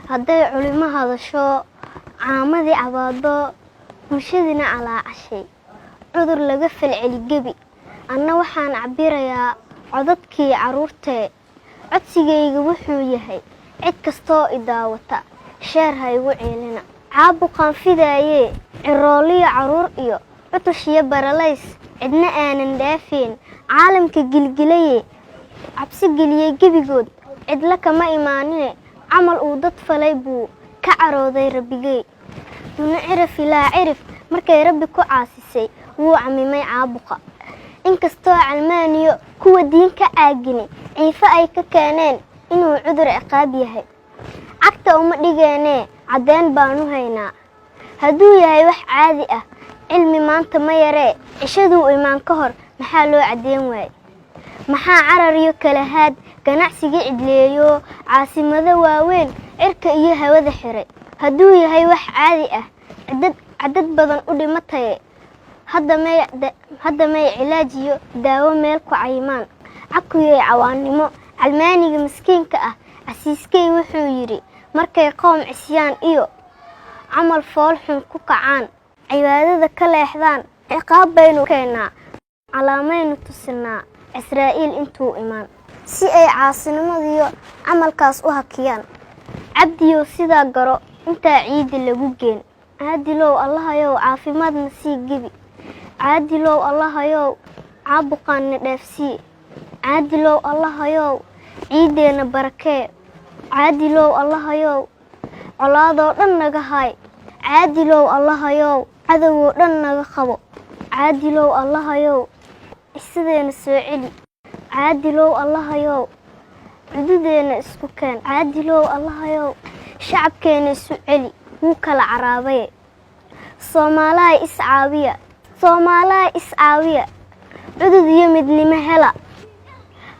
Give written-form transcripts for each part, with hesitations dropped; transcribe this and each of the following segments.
hadday culimo hadasho caamadii cabaado bulshadina calaacashay cudur laga falceli gebi anna waxaan cabirayaa codadkii caruurtee codsigayga wuxuu yahay cid kastoo i daawata sheer ha igu ceelina caabuqaan fidaayee cirooliyo caruur iyo cutushiyo baralays cidna aanan dhaafeen caalamka gilgilaye cabsi geliyey gebigood cidla kama imaanine camal uu dad falay buu ka carooday rabbigay duna cirif ilaa cirif markay rabbi ku caasisay wuu camimay caabuqa inkastoo calmaaniyo kuwa diin ka caagini ciifo ay ka keeneen inuu cudur ciqaab yahay cagta uma dhigeenee caddeen baanu haynaa hadduu yahay wax caadi ah cilmi maanta ma yaree cishaduu imaan ka hor maxaa loo caddeyn waayey maxaa carar iyo kalahaad ganacsigii cidleeyo caasimado waaweyn cirka iyo hawada xiray hadduu yahay wax caadi ah cadad badan u dhimataye hadda may cilaaj iyo daawo meel ku cayimaan cakuyey cawaannimo calmaaniga miskiinka ah casiiskay wuxuu yidhi markay qoom cisyaan iyo camal fool xun ku kacaan cibaadada ka leexdaan ciqaab baynu keennaa calaamaynu tusinaa israa'iil intuu imaan si ay caasinimadiyo camalkaas u hakiyaan cabdiyow sidaa garo intaa ciidda lagu geen caadilow allahayow caafimaadna sii gebi caadilow allahayow caabuqaanna dhaafsii caadilow allahayow ciiddeenna barakee caadilow allahayow colaadoo dhan naga haay caadilow allahayow cadowoo dhan naga qabo caadilow allahayow cisadeenna soo celi caadilow allahayow cududeenna isku keen caadilow allahayow shacabkeenna isu celi wuu kala caraabaye soomaalaha iscaawiya cudud iyo midnimo hela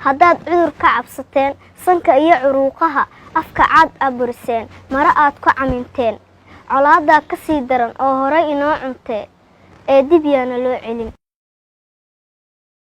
haddaad cudur ka cabsateen sanka iyo curuuqaha afka caad aburiseen mara aad ku caminteen colaadaa ka sii daran oo horay inoo cuntee ee dib yaana loo celin